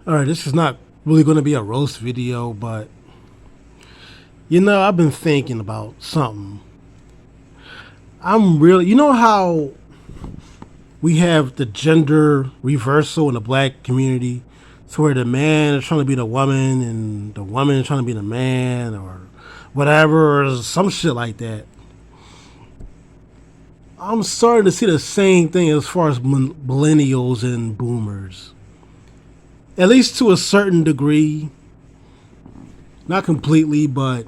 All right, this is not really going to be a roast video, but I've been thinking about something. You know how we have the gender reversal in the black community, to where the man is trying to be the woman and the woman is trying to be the man, or whatever, or some shit like that. I'm starting to see the same thing as far as millennials and boomers, at least to a certain degree. Not completely, but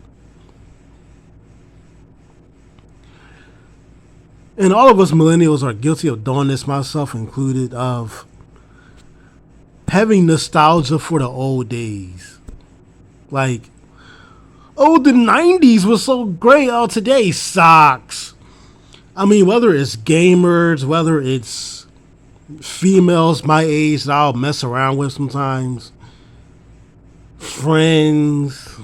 and all of us millennials are guilty of doing this, myself included, of having nostalgia for the old days. Like, oh, the 90s was so great. Oh, today sucks. I mean, whether it's gamers, whether it's females my age that I'll mess around with sometimes, friends,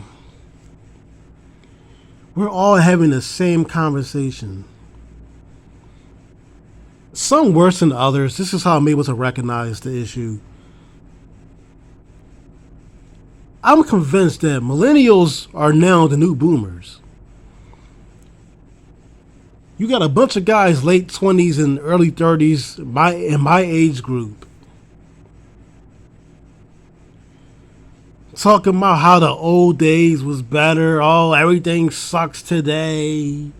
we're all having the same conversation. Some worse than others. This is how I'm able to recognize the issue. I'm convinced that millennials are now the new boomers. You got a bunch of guys late 20s and early 30s in my age group talking about how the old days was better. Oh, everything sucks today.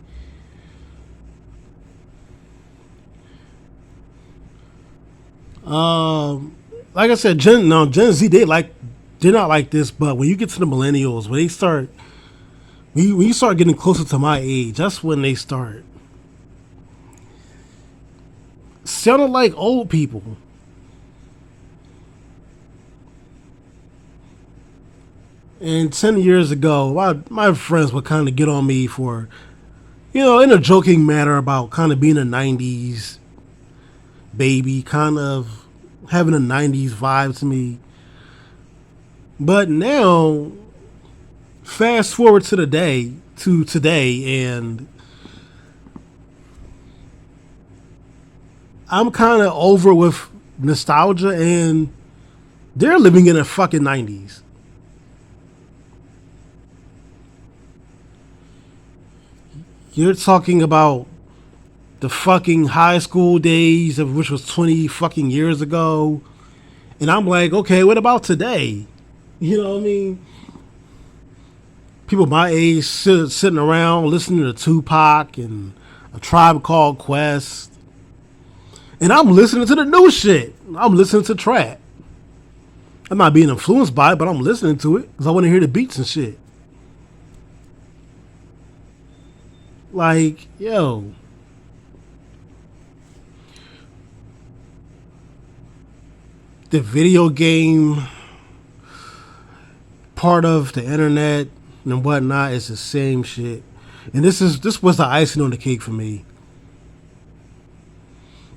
Like I said, Gen Z, they're not like this, but when you get to the millennials, when you start getting closer to my age, that's when they start sounding like old people. And 10 years ago, my friends would kind of get on me for, in a joking manner, about kind of being a 90s baby, kind of having a 90s vibe to me. But now, fast forward to today, and I'm kind of over with nostalgia, and they're living in the fucking 90s. You're talking about the fucking high school days, of which was 20 fucking years ago. And I'm like, okay, what about today? You know what I mean? People my age sitting around listening to Tupac and A Tribe Called Quest. And I'm listening to the new shit. I'm listening to trap. I'm not being influenced by it, but I'm listening to it because I want to hear the beats and shit. Like, yo, the video game part of the internet and whatnot is the same shit. And this was the icing on the cake for me.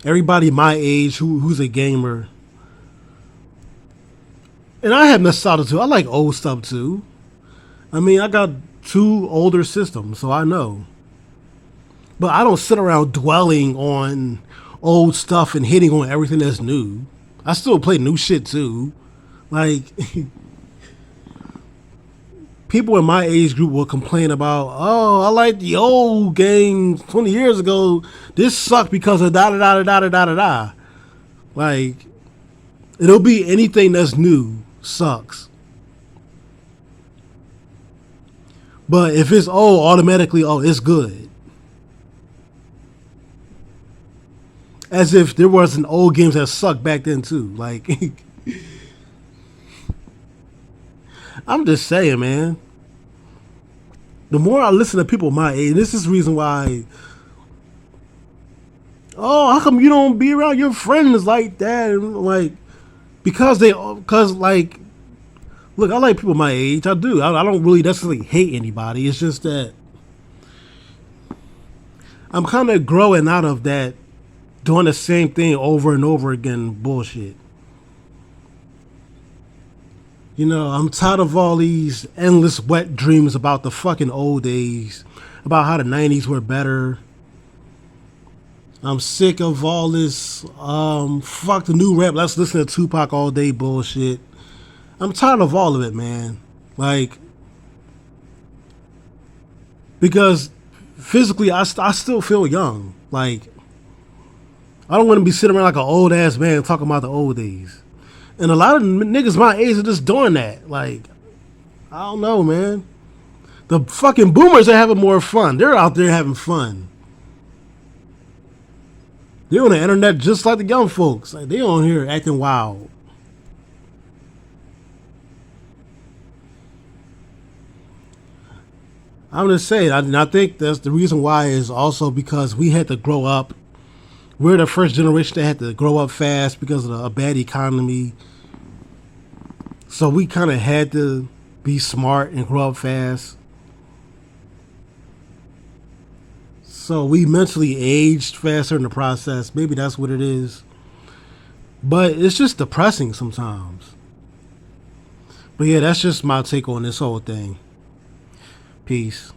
Everybody my age who's a gamer, and I have nostalgia too. I like old stuff too. I mean, I got two older systems, so I know. But I don't sit around dwelling on old stuff and hitting on everything that's new. I still play new shit too. Like, people in my age group will complain about, oh, I like the old games 20 years ago. This sucked because of da da da da da da da da. Like, it'll be anything that's new sucks. But if it's old, automatically, oh, it's good. As if there wasn't old games that sucked back then too. Like, I'm just saying, man. The more I listen to people my age, this is the reason why. Oh, how come you don't be around your friends like that? And like, because like, look, I like people my age. I do. I don't really necessarily hate anybody. It's just that I'm kind of growing out of that doing the same thing over and over again bullshit. I'm tired of all these endless wet dreams about the fucking old days, about how the 90s were better. I'm sick of all this fuck the new rap, let's listen to Tupac all day bullshit. I'm tired of all of it, man. Like, because physically, I still feel young. Like, I don't want to be sitting around like an old ass man talking about the old days. And a lot of niggas my age are just doing that. Like, I don't know, man. The fucking boomers are having more fun. They're out there having fun. They're on the internet just like the young folks. Like, they on here acting wild. I'm just saying, I think that's the reason why is also because we had to grow up. We're the first generation that had to grow up fast because of a bad economy. So we kind of had to be smart and grow up fast. So we mentally aged faster in the process. Maybe that's what it is. But it's just depressing sometimes. But yeah, that's just my take on this whole thing. Peace.